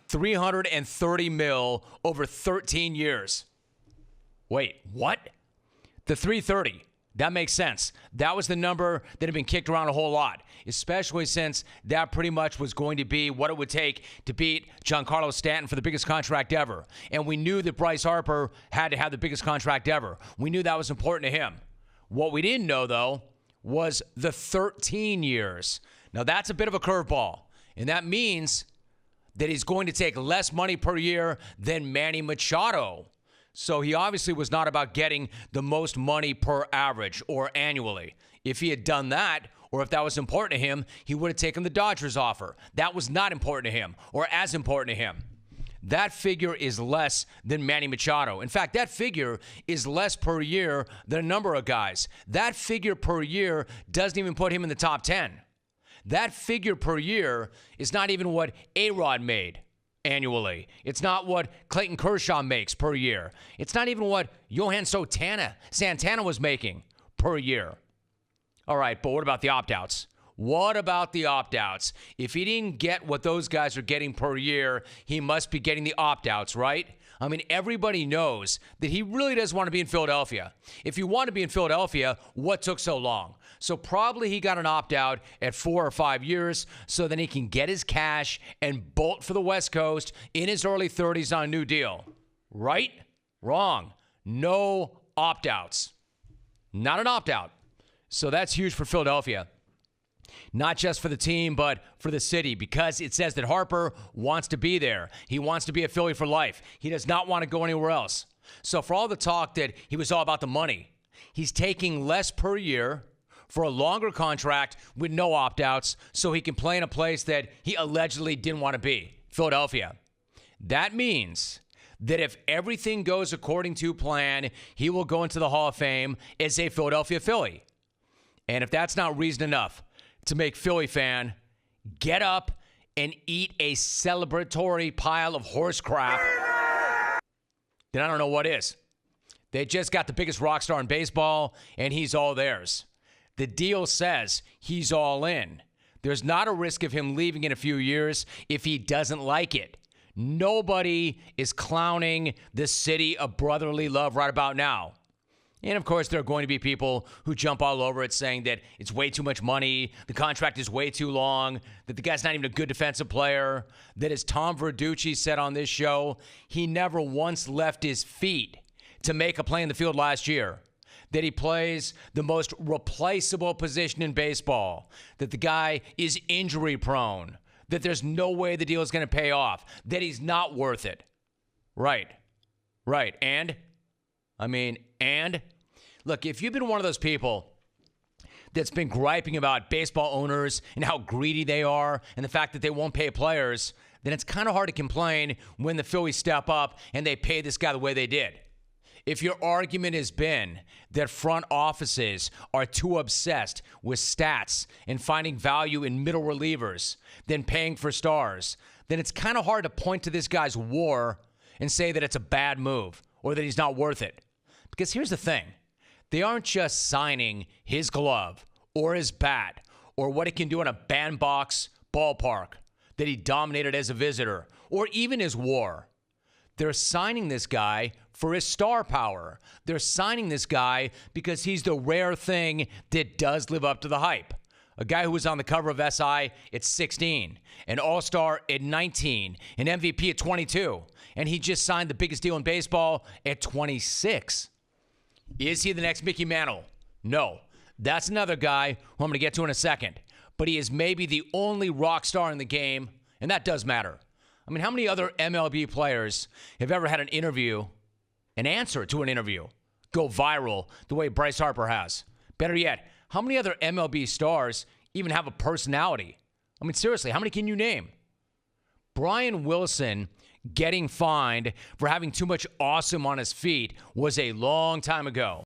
$330 million over 13 years. Wait, what? The 330. That makes sense. That was the number that had been kicked around a whole lot, especially since that pretty much was going to be what it would take to beat Giancarlo Stanton for the biggest contract ever. And we knew that Bryce Harper had to have the biggest contract ever. We knew that was important to him. What we didn't know, though, was the 13 years. Now, that's a bit of a curveball, and that means that he's going to take less money per year than Manny Machado. So he obviously was not about getting the most money per average or annually. If he had done that, or if that was important to him, he would have taken the Dodgers offer. That was not important to him, or as important to him. That figure is less than Manny Machado. In fact, that figure is less per year than a number of guys. That figure per year doesn't even put him in the top 10. That figure per year is not even what A-Rod made annually. It's not what Clayton Kershaw makes per year. It's not even what Johan Santana was making per year. All right, but what about the opt-outs? What about the opt-outs? If he didn't get what those guys are getting per year, he must be getting the opt-outs, right? I mean, everybody knows that he really does want to be in Philadelphia. If you want to be in Philadelphia, what took so long? So probably he got an opt-out at 4 or 5 years so then he can get his cash and bolt for the West Coast in his early 30s on a new deal. Right? Wrong. No opt-outs. Not an opt-out. So that's huge for Philadelphia. Not just for the team, but for the city, because it says that Harper wants to be there. He wants to be a Philly for life. He does not want to go anywhere else. So for all the talk that he was all about the money, he's taking less per year for a longer contract with no opt-outs so he can play in a place that he allegedly didn't want to be, Philadelphia. That means that if everything goes according to plan, he will go into the Hall of Fame as a Philadelphia Philly. And if that's not reason enough to make Philly fan get up and eat a celebratory pile of horse crap, then I don't know what is. They just got the biggest rock star in baseball, and he's all theirs. The deal says he's all in. There's not a risk of him leaving in a few years if he doesn't like it. Nobody is clowning the city of brotherly love right about now. And, of course, there are going to be people who jump all over it saying that it's way too much money, the contract is way too long, that the guy's not even a good defensive player, that, as Tom Verducci said on this show, he never once left his feet to make a play in the field last year, that he plays the most replaceable position in baseball, that the guy is injury-prone, that there's no way the deal is going to pay off, that he's not worth it. Right. And look, if you've been one of those people that's been griping about baseball owners and how greedy they are and the fact that they won't pay players, then it's kind of hard to complain when the Phillies step up and they pay this guy the way they did. If your argument has been that front offices are too obsessed with stats and finding value in middle relievers than paying for stars, then it's kind of hard to point to this guy's WAR and say that it's a bad move or that he's not worth it. Because here's the thing. They aren't just signing his glove or his bat or what he can do in a bandbox ballpark that he dominated as a visitor or even his WAR. They're signing this guy for his star power. They're signing this guy because he's the rare thing that does live up to the hype. A guy who was on the cover of SI at 16, an All-Star at 19, an MVP at 22, and he just signed the biggest deal in baseball at 26. Is he the next Mickey Mantle? No. That's another guy who I'm going to get to in a second. But he is maybe the only rock star in the game, and that does matter. I mean, how many other MLB players have ever had an interview, an answer to an interview, go viral the way Bryce Harper has? Better yet, how many other MLB stars even have a personality? I mean, seriously, how many can you name? Brian Wilson getting fined for having too much awesome on his feet was a long time ago.